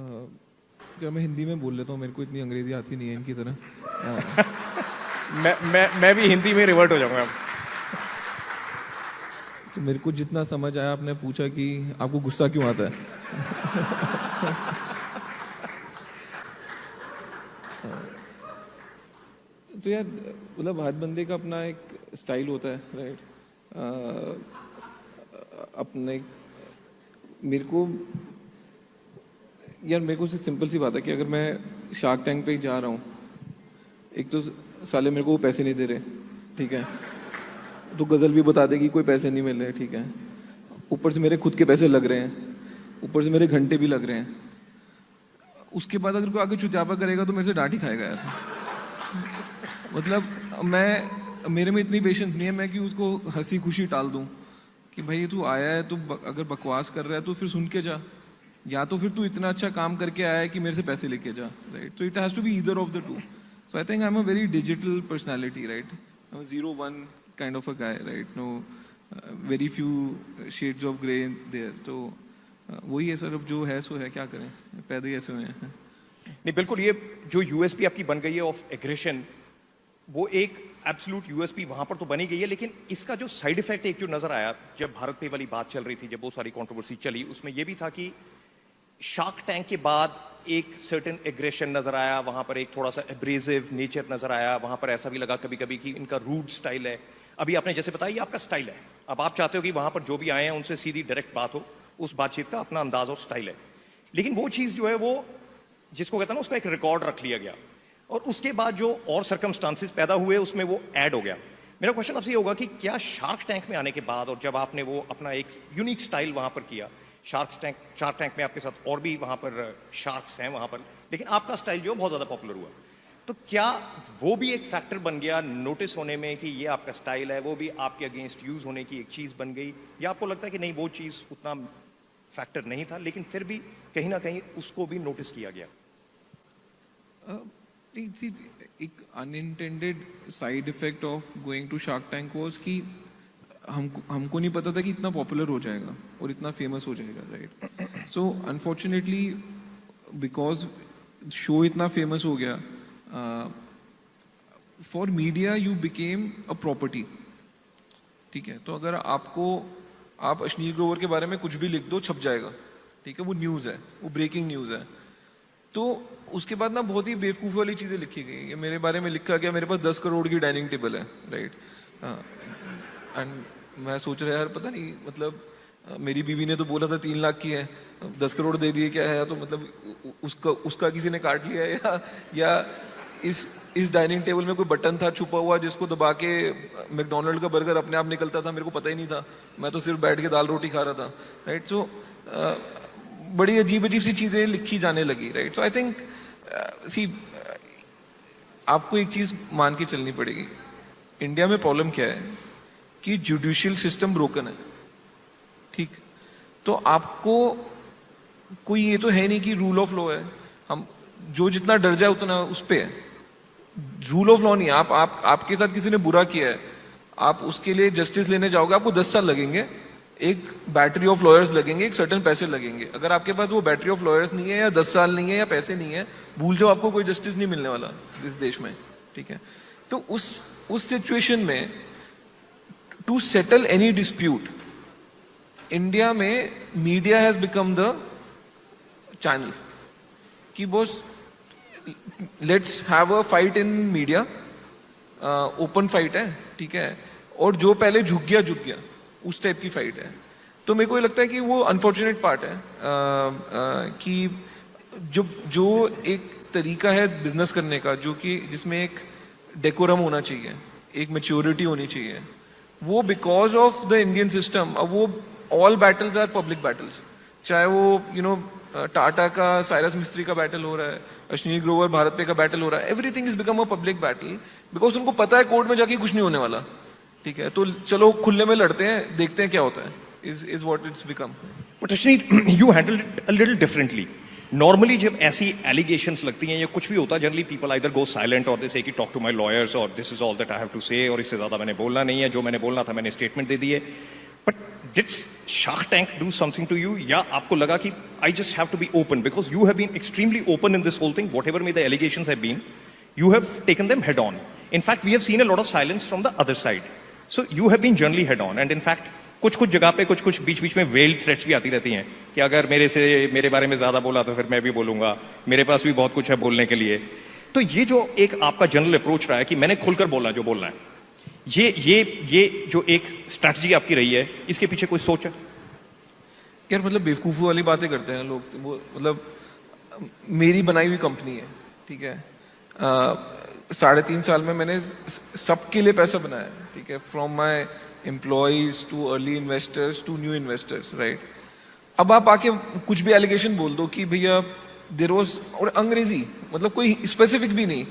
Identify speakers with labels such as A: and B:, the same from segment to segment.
A: क्या मैं हिंदी में बोल लेता हूँ, मेरे को इतनी अंग्रेजी आती नहीं है इनकी तरह।
B: मैं भी हिंदी में रिवर्ट हो जाऊंगा।
A: तो मेरे को जितना समझ आया, आपने पूछा कि आपको गुस्सा क्यों आता है। तो यार मतलब हर बंदे का अपना एक स्टाइल होता है, राइट। अपने मेरे को यार मेरे को सिंपल सी बात है कि अगर मैं शार्क टैंक पे जा रहा हूँ, एक तो साले मेरे को वो पैसे नहीं दे रहे, ठीक है, तो गज़ल भी बता दे कि कोई पैसे नहीं मिल रहे, ठीक है, ऊपर से मेरे खुद के पैसे लग रहे हैं, ऊपर से मेरे घंटे भी लग रहे हैं, उसके बाद अगर कोई आगे चुत्यापा करेगा तो मेरे से डांट ही खाएगा यार। मतलब मेरे में इतनी पेशेंस नहीं है मैं कि उसको हंसी खुशी टाल दूं कि भाई तू आया है, तू अगर बकवास कर रहा है तो फिर सुन के जा, या तो फिर तू इतना अच्छा काम करके आया है कि मेरे से पैसे लेके जा, राइट। तो it has to be either of the two. So I think I am a very digital personality, right. I am 0-1 kind of a guy, right. No very few shades of grey there. तो वही है sir, अब जो है सो है, क्या करें, पैदा ही ऐसे हुए हैं।
B: नहीं बिल्कुल, ये जो यूएसपी आपकी बन गई है ऑफ एग्रेशन, वो एक एब्सोल्यूट यूएसपी वहां पर तो बनी गई है, लेकिन इसका जो साइड इफेक्ट एक जो नजर आया जब भारत पे वाली बात चल रही थी, जब बहुत सारी कंट्रोवर्सी चली, उसमें यह भी था कि शार्क टैंक के बाद एक सर्टेन एग्रेशन नजर आया, वहां पर एक थोड़ा सा एब्रेसिव नेचर नजर आया, वहां पर ऐसा भी लगा कभी कभी कि इनका रूड स्टाइल है। अभी आपने जैसे बताया ये आपका स्टाइल है, अब आप चाहते हो कि वहां पर जो भी आए हैं उनसे सीधी डायरेक्ट बात हो, उस बातचीत का अपना अंदाज और स्टाइल है। लेकिन वो चीज जो है वो जिसको कहता है ना, उसका एक रिकॉर्ड रख लिया गया, और उसके बाद जो और सर्कमस्टांसेस पैदा हुए उसमें वो ऐड हो गया। मेरा क्वेश्चन आपसे ये होगा कि क्या शार्क टैंक में आने के बाद और जब आपने वो अपना एक यूनिक स्टाइल वहां पर किया, शार्क टैंक में आपके साथ और भी वहां पर शार्क्स हैं वहां पर, लेकिन आपका स्टाइल जो बहुत ज्यादा पॉपुलर हुआ, तो क्या वो भी एक फैक्टर बन गया नोटिस होने में कि ये आपका स्टाइल है, वो भी आपके अगेंस्ट यूज होने की एक चीज बन गई, या आपको लगता है कि नहीं वो चीज उतना फैक्टर नहीं था लेकिन फिर भी कहीं ना कहीं उसको भी नोटिस किया गया?
A: एक unintended side effect of going to Shark Tank was कि हमको नहीं पता था कि इतना पॉपुलर हो जाएगा और इतना फेमस हो जाएगा, right. So unfortunately because show इतना फेमस हो गया, for media you became a property, ठीक है। तो अगर आप अश्नीर ग्रोवर के बारे में कुछ भी लिख दो, छप जाएगा, ठीक है, वो न्यूज़ है, वो ब्रेकिंग न्यूज़ है। तो उसके बाद ना बहुत ही बेवकूफ़ वाली चीज़ें लिखी गई। ये मेरे बारे में लिखा गया मेरे पास 10 करोड़ की डाइनिंग टेबल है, राइट। एंड मैं सोच रहा यार पता नहीं, मतलब मेरी बीवी ने तो बोला था 3 लाख की है, 10 करोड़ दे दिए, क्या है, तो मतलब उसका किसी ने काट लिया, या इस डाइनिंग टेबल में कोई बटन था छुपा हुआ जिसको दबा के मैकडोनल्ड का बर्गर अपने आप निकलता था, मेरे को पता ही नहीं था, मैं तो सिर्फ बैठ के दाल रोटी खा रहा था, राइट। सो बड़ी अजीब अजीब सी चीज़ें लिखी जाने लगी, राइट। सो आई थिंक आपको एक चीज़ मान के चलनी पड़ेगी, इंडिया में प्रॉब्लम क्या है कि जुडिशियल सिस्टम ब्रोकन है, ठीक। तो आपको कोई ये तो है नहीं कि रूल ऑफ लॉ है, हम जो जितना डर जाए उतना उस पे है, रूल ऑफ लॉ नहीं है। आपके साथ किसी ने बुरा किया है, आप उसके लिए जस्टिस लेने जाओगे, आपको 10 साल लगेंगे, एक बैटरी ऑफ लॉयर्स लगेंगे, एक सर्टेन पैसे लगेंगे। अगर आपके पास वो बैटरी ऑफ लॉयर्स नहीं है, या 10 साल नहीं है, या पैसे नहीं है, भूल जाओ, आपको कोई जस्टिस नहीं मिलने वाला इस देश में, ठीक है। तो उस सिचुएशन में to settle any dispute, India में media has become the channel कि boss let's have a fight in media, open fight है, ठीक है, और जो पहले झुक गया उस टाइप की फाइट है। तो मेरे को ये लगता है कि वो अनफॉर्चुनेट पार्ट है कि जो एक तरीका है बिजनेस करने का, जो कि जिसमें एक डेकोरम होना चाहिए, एक मैच्योरिटी होनी चाहिए, वो because of the Indian system, अब वो all battles are public battles, चाहे वो टाटा का साइरस मिस्त्री का बैटल हो रहा है, अश्नीर ग्रोवर भारत पे का बैटल हो रहा है, everything is become a public battle because उनको पता है कोर्ट में जाके कुछ नहीं होने वाला, ठीक है। तो चलो खुले में लड़ते हैं, देखते हैं क्या होता है, is what it's become.
B: But Ashneer, you handle it a little differently. Normally जब ऐसी एलिगेशंस लगती हैं या कुछ भी होता है, generally people either go silent और दे से कि टॉक टू माय लॉयर्स और this is all that I have to say, और इससे ज्यादा मैंने बोलना नहीं है, जो मैंने बोलना था मैंने स्टेटमेंट दे दी है। But did Shark Tank do something to you, या आपको लगा कि I just have to be open because you have been extremely open in this whole thing. Whatever may the allegations have been, you have taken them head on. In fact, we have seen a lot of silence from the other side. So you have been generally head on, and in fact, कुछ जगह पे कुछ बीच में weld threats भी आती रहती हैं कि अगर मेरे बारे में ज्यादा बोला तो फिर मैं भी बोलूंगा, मेरे पास भी बहुत कुछ है बोलने के लिए. तो ये जो एक आपका जनरल अप्रोच रहा है कि मैंने खुलकर बोलना जो बोलना है, ये जो एक स्ट्रैटेजी आपकी रही है, इसके पीछे कोई सोच है?
A: यार मतलब बेवकूफ़ी वाली बातें करते हैं लोग. वो मतलब मेरी बनाई हुई कंपनी है, ठीक है. 3.5 साल में मैंने सबके लिए पैसा बनाया, ठीक है. From my employees to early investors to new investors, right. अब आप आके कुछ भी एलिगेशन बोल दो कि भैया देर वॉज, और अंग्रेजी मतलब कोई स्पेसिफिक भी नहीं,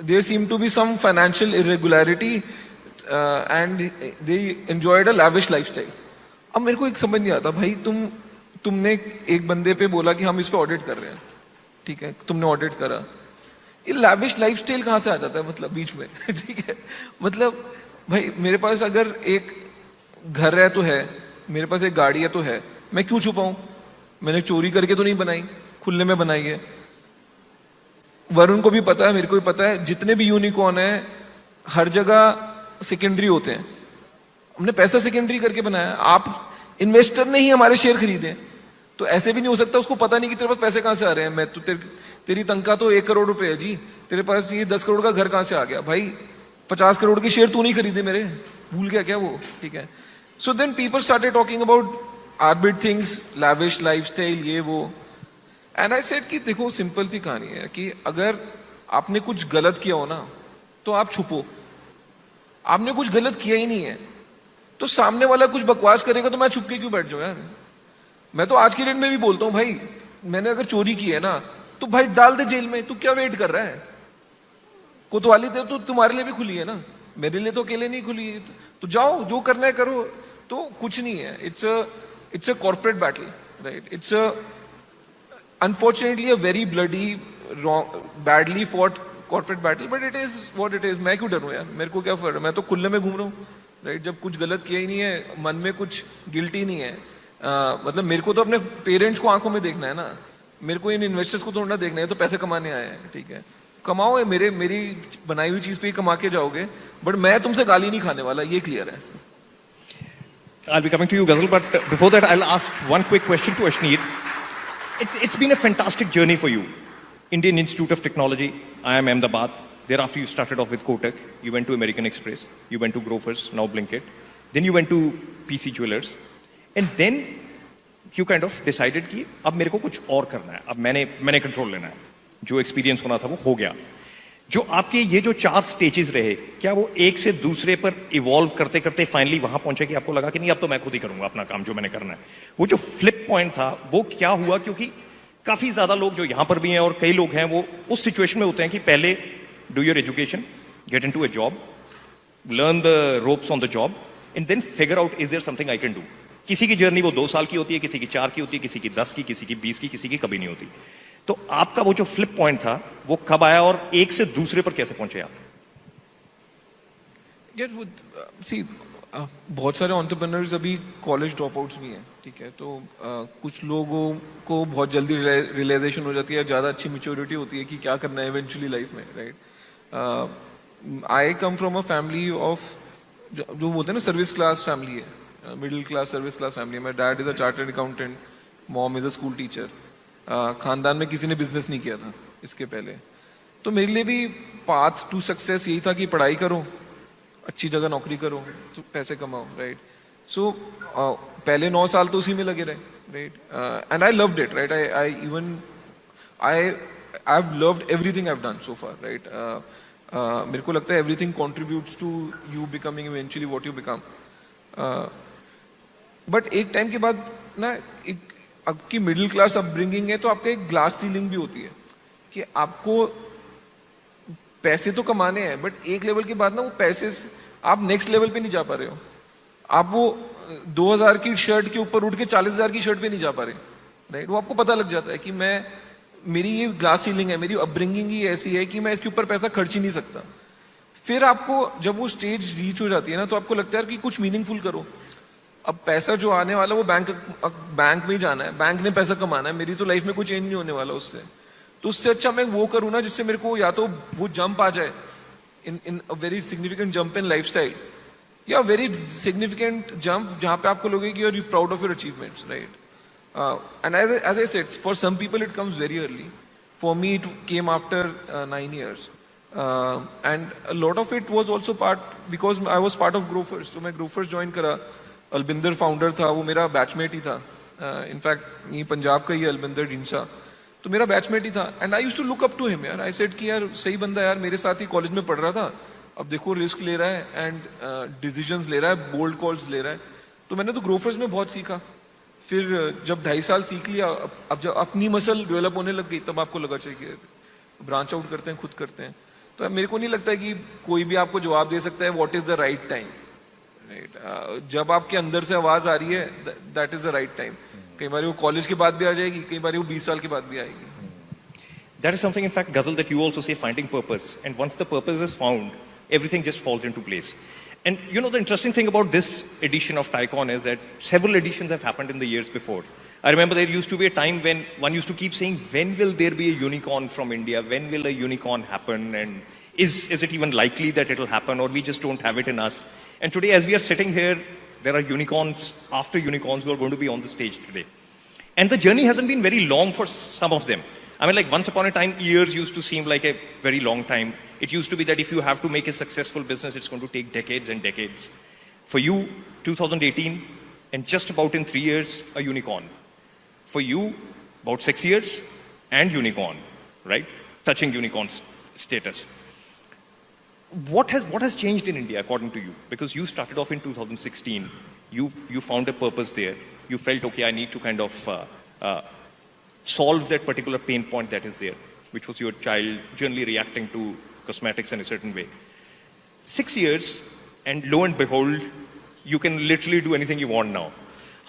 A: there seem to be some financial irregularity and they enjoyed a lavish lifestyle. अब मेरे को एक समझ नहीं आता भाई, तुमने एक बंदे पे बोला कि हम इस पे ऑडिट कर रहे हैं, ठीक है, तुमने ऑडिट करा, ये लैविश लाइफस्टाइल कहाँ से आ जाता है मतलब बीच में? ठीक है, मतलब भाई मेरे पास अगर एक घर है तो है, मेरे पास एक गाड़ी है तो है, मैं क्यों छुपाऊं? मैंने चोरी करके तो नहीं बनाई, खुले में बनाई है. वरुण को भी पता है, मेरे को भी पता है, जितने भी यूनिकॉर्न है हर जगह सेकेंडरी होते हैं. हमने पैसा सेकेंडरी करके बनाया. आप इन्वेस्टर ने ही हमारे शेयर खरीदे, तो ऐसे भी नहीं हो सकता उसको पता नहीं कि तेरे पास पैसे कहां से आ रहे हैं. मैं तो तेरी तनख्वाह तो 1 करोड़ रुपए है जी, तेरे पास ये 10 करोड़ का घर कहां से आ गया? भाई 50 करोड़ के शेयर तू नहीं खरीदे मेरे, भूल गया क्या वो? ठीक है. So then people started talking about arbit things, lavish lifestyle, ये वो. एंड आई सेड कि देखो सिंपल सी कहानी है कि अगर आपने कुछ गलत किया हो ना तो आप छुपो. आपने कुछ गलत किया ही नहीं है तो सामने वाला कुछ बकवास करेगा तो मैं छुप के क्यों बैठ जाऊं यार? मैं तो आज के डेट में भी बोलता हूं भाई, मैंने अगर चोरी की है ना तो भाई डाल दे जेल में, तू क्या वेट कर रहा है? कोतवाली तो तुम्हारे लिए भी खुली है ना, मेरे लिए तो अकेले नहीं खुली है. तो जाओ, जो करना है करो. तो कुछ नहीं है, it's a corporate battle, right. It's unfortunately a very bloody badly fought corporate battle, but it is what it is. मैं क्यों डरूं यार, मेरे को क्या फर्क है, मैं तो खुले में घूम रहा हूँ, राइट. जब कुछ गलत किया ही नहीं है, मन में कुछ गिल्टी नहीं है. मतलब मेरे को तो अपने पेरेंट्स को आंखों में देखना है ना, मेरे को इन इन्वेस्टर्स को थोड़ा देखना है. तो पैसे कमाने आए हैं, ठीक है, कमाओ, मेरी बनाई हुई चीज पे ही कमा के जाओगे, बट मैं तुमसे गाली नहीं खाने वाला, ये क्लियर है.
B: I'll be coming to you, Ghazal, but before that, I'll ask one quick question to Ashneer. It's been a fantastic journey for you. Indian Institute of Technology, IIM Ahmedabad. Thereafter, you started off with Kotak. You went to American Express. You went to Grofers, now Blinkit. Then you went to PC Jewelers. And then you kind of decided कि अब मेरे को कुछ और करना है. अब मैंने कंट्रोल लेना है. जो एक्सपीरियंस होना था वो हो गया. जो आपके ये जो 4 स्टेजेस रहे, क्या वो एक से दूसरे पर इवॉल्व करते करते फाइनली वहां पहुंचे कि आपको लगा कि नहीं अब तो मैं खुद ही करूंगा अपना काम जो मैंने करना है? वो जो फ्लिप पॉइंट था वो क्या हुआ? क्योंकि काफी ज्यादा लोग जो यहां पर भी हैं और कई लोग हैं वो उस सिचुएशन में होते हैं कि पहले do your education, get into a job, learn the ropes on the job and then figure out is there something I can do. किसी की जर्नी वो 2 साल की होती है, किसी की 4 की होती है, किसी की 10 की, किसी की 20 की, किसी की कभी नहीं होती. तो आपका वो जो फ्लिप पॉइंट था वो कब आया और एक से दूसरे पर कैसे पहुंचे आप?
A: यार वो सी बहुत सारे एंटरप्रेन्योर्स अभी कॉलेज ड्रॉप आउट्स भी हैं, ठीक है. तो कुछ लोगों को बहुत जल्दी रियलाइजेशन हो जाती है, ज़्यादा अच्छी मेच्योरिटी होती है कि क्या करना है इवेंचुअली लाइफ में, right. I come from a family of जो बोलते हैं ना सर्विस क्लास फैमिली है, middle class service class family है. My dad is a chartered accountant, mom is a school teacher. खानदान में किसी ने बिजनेस नहीं किया था इसके पहले. तो मेरे लिए भी पाथ टू सक्सेस यही था कि पढ़ाई करो, अच्छी जगह नौकरी करो, तो पैसे कमाओ, राइट. सो पहले 9 साल तो उसी में लगे रहे, right. And I loved it, right. I have loved everything I have done so far, right. मेरे को लगता है everything contributes to you becoming eventually what you become. But एक टाइम के बाद ना, एक आपकी मिडिल क्लास अपब्रिंगिंग है तो आपका एक ग्लास सीलिंग भी होती है कि आपको पैसे तो कमाने हैं, बट एक लेवल के बाद ना वो पैसे आप नेक्स्ट लेवल पे नहीं जा पा रहे हो. आप वो 2000 की शर्ट के ऊपर उठ के 40,000 की शर्ट पे नहीं जा पा रहे, राइट. वो आपको पता लग जाता है कि मेरी ये ग्लास सीलिंग है, मेरी अपब्रिंगिंग ही ऐसी है कि मैं इसके ऊपर पैसा खर्च ही नहीं सकता. फिर आपको जब वो स्टेज रीच हो जाती है ना तो आपको लगता है कि कुछ मीनिंगफुल करो. अब पैसा जो आने वाला वो बैंक में ही जाना है, बैंक ने पैसा कमाना है, मेरी तो लाइफ में कुछ चेंज नहीं होने वाला उससे। तो उससे अच्छा मैं वो करूँ ना जिससे मेरे को या तो वो जंप आ जाए in a very significant jump in lifestyle, या वेरी सिग्निफिकेंट जंप जहाँ पे आपको लगे कि you proud of your achievements, right? And as I said, for some people it comes very early. For me, it came after 9 years. And a lot of it was also part because I was part of Grofers. So मैं Grofers join करा. Albinder founder था, वो मेरा batchmate ही था. In fact ये पंजाब का ही अलबिंदर ढींसा, तो मेरा बैचमेट ही था. And I used to look up to him यार. आई सेड कि यार सही बंदा यार, मेरे साथ ही कॉलेज में पढ़ रहा था, अब देखो रिस्क ले रहा है एंड डिसीजंस ले रहा है, बोल्ड कॉल्स ले रहा है. तो मैंने तो ग्रोफर्स में बहुत सीखा. फिर जब 2.5 साल सीख लिया, अब जब अपनी मसल डेवलप होने लग गई, तब आपको लगा चाहिए ब्रांच आउट करते हैं, खुद करते हैं. तो मेरे को नहीं लगता कि कोई भी आपको जवाब दे सकता है what is the right time, right? जब आपके अंदर से आवाज आ रही है, that is the right time. कई बार वो कॉलेज के बाद भी आ जाएगी, कई बार वो 20 साल के बाद भी आएगी.
B: That is something, in fact, Ghazal, that you also say, finding purpose. And once the purpose is found, everything just falls into place. And you know, the interesting thing about this edition of Tycon is that several editions have happened in the years before. I remember there used to be a time when one used to keep saying, when will there be a unicorn from India? When will a unicorn happen? And is it even likely that it will happen, or we just don't have it in us? And today, as we are sitting here, there are unicorns after unicorns who are going to be on the stage today. And the journey hasn't been very long for some of them. I mean, like once upon a time, years used to seem like a very long time. It used to be that if you have to make a successful business, it's going to take decades and decades. For you, 2018, and just about in 3 years, a unicorn. For you, about 6 years, and unicorn, right? Touching unicorn status. What has changed in India, according to you? Because you started off in 2016. You found a purpose there. You felt, okay, I need to kind of solve that particular pain point that is there, which was your child generally reacting to cosmetics in a certain way. 6 years, and lo and behold, you can literally do anything you want now.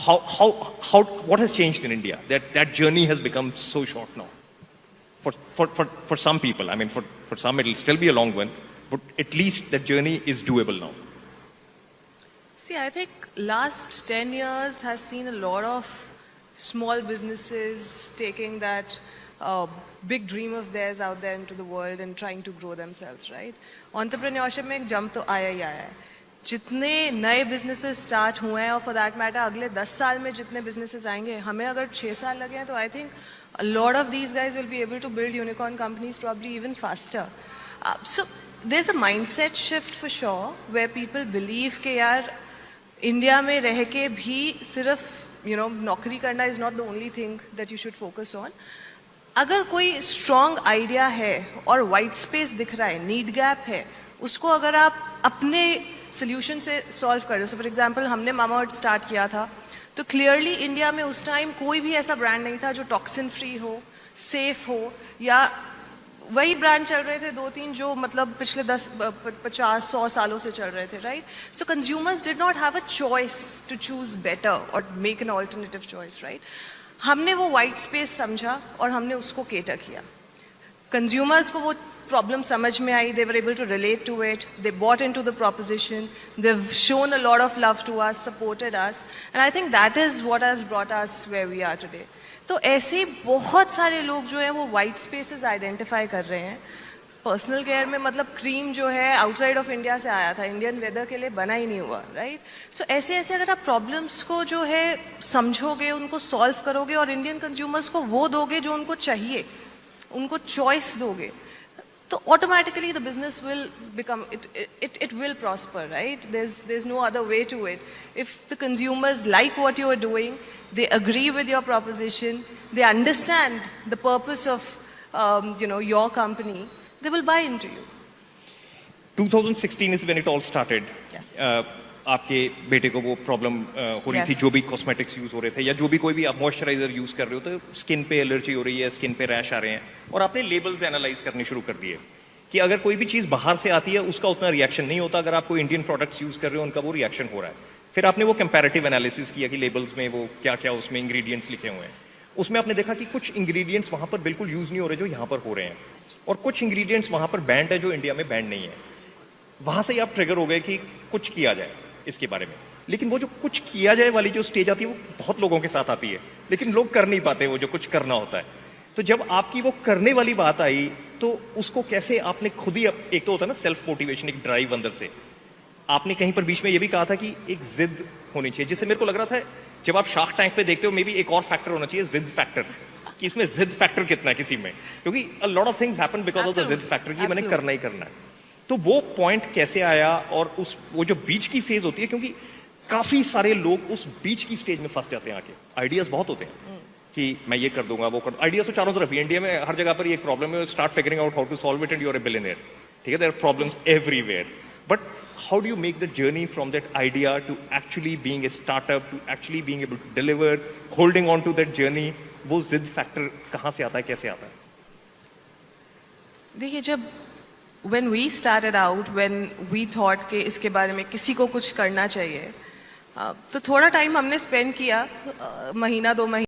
B: What has changed in India that journey has become so short now? For some people, I mean, for some it'll still be a long one, but at least that journey is doable now.
C: See, I think last 10 years has seen a lot of small businesses taking that big dream of theirs out there into the world and trying to grow themselves, right? Entrepreneurship में एक jump तो आया ही आया है. जितने नए businesses start हुए हैं, और for that matter अगले 10 साल में जितने businesses आएंगे, हमें अगर 6 साल लगे हैं, तो I think a lot of these guys will be able to build unicorn companies probably even faster. So there's a mindset shift for sure where people believe कि यार इंडिया में रह के भी सिर्फ नौकरी करना is not the only thing that you should focus on. अगर कोई strong idea है और white space दिख रहा है, need gap है, उसको अगर आप अपने solution से solve कर रहे हो. So for example, हमने Mamaearth start किया था, तो clearly इंडिया में उस टाइम कोई भी ऐसा ब्रांड नहीं था जो टॉक्सिन फ्री हो, सेफ हो, या वही ब्रांड चल रहे थे 2-3 जो मतलब पिछले 50-100 सालों से चल रहे थे, right? So consumers did not have a choice to choose better और make an alternative choice, right? हमने वो वाइट स्पेस समझा और हमने उसको केटर किया. कंज्यूमर्स को वो प्रॉब्लम समझ में आई, they were able to relate to it, they bought into the proposition, they've shown a lot of love to us, supported us, and I think that is what has brought us where we are today. तो ऐसे बहुत सारे लोग जो हैं वो white spaces identify कर रहे हैं. पर्सनल केयर में मतलब क्रीम जो है आउटसाइड ऑफ इंडिया से आया था, इंडियन वेदर के लिए बना ही नहीं हुआ, राइट? सो ऐसे ऐसे अगर आप प्रॉब्लम्स को जो है समझोगे, उनको सॉल्व करोगे और इंडियन कंज्यूमर्स को वो दोगे जो उनको चाहिए, उनको चॉइस दोगे, तो automatically the business will become, it will prosper, right? There's no other way to it. If the consumers like what you are doing, they agree with your proposition, they understand the purpose of your company, they will buy into you.
B: 2016 is when it all started.
C: Yes.
B: आपके बेटे को वो problem हो रही थी, जो भी cosmetics use हो रहे थे या जो भी कोई भी आप मॉइस्चराइजर यूज कर रहे हो, तो स्किन पे एलर्जी हो रही है, स्किन पे रैश आ रहे हैं, और आपने लेबल्स एनालाइज करने शुरू कर दिए कि अगर कोई भी चीज बाहर से आती है उसका उतना रिएक्शन नहीं होता, अगर आप कोई इंडियन प्रोडक्ट्स यूज कर रहे हो उनका वो रिएक्शन हो रहा है. फिर आपने वो कंपैरेटिव एनालिसिस किया कि लेबल्स में वो क्या क्या उसमें इंग्रेडिएंट्स लिखे हुए हैं. उसमें आपने देखा कि कुछ इंग्रेडिएंट्स वहां पर बिल्कुल यूज नहीं हो रहे जो यहाँ पर हो रहे हैं, और कुछ इंग्रेडिएंट्स वहां पर बैंड है जो इंडिया में बैंड नहीं है. वहां से आप ट्रिगर हो गए कि कुछ किया जाए इसके बारे में. लेकिन वो जो कुछ किया जाए वाली जो स्टेज आती है वो बहुत लोगों के साथ आती है, लेकिन लोग कर नहीं पाते वो जो कुछ करना होता है। तो जब आपकी वो करने वाली बात आई तो उसको कैसे आपने खुद ही, एक तो होता है ना सेल्फ मोटिवेशन, एक ड्राइव अंदर से, आपने कहीं पर बीच में ये भी कहा था कि एक जिद होनी चाहिए, जिससे मेरे को लग रहा था जब आप शार्क टैंक पे देखते हो मे बी एक और फैक्टर होना चाहिए, जिद फैक्टर, कि इसमें जिद फैक्टर कितना है किसी में, क्योंकि a lot of things happen because of the जिद फैक्टर कि मैंने करना ही करना है। तो वो पॉइंट कैसे आया, और उस वो जो बीच की फेज होती है, क्योंकि काफी सारे लोग उस बीच की स्टेज में फंस जाते हैं आके, आइडियाज बहुत होते हैं कि मैं ये कर दूंगा वो कर, आइडियाज तो चारों तरफ ही, इंडिया में हर जगह पर ये एक प्रॉब्लम है, start figuring out how to solve it and you are a billionaire, ठीक है, there are problems everywhere, but how do you make the journey from that idea to actually being a startup, to actually being able to deliver, holding on to that journey? वो जिद factor कहाँ से आता है, कैसे आता है?
C: देखिए, जब when we started out, when we thought कि इसके बारे में किसी को कुछ करना चाहिए, तो थोड़ा टाइम हमने स्पेंड किया, महीना 2 महीना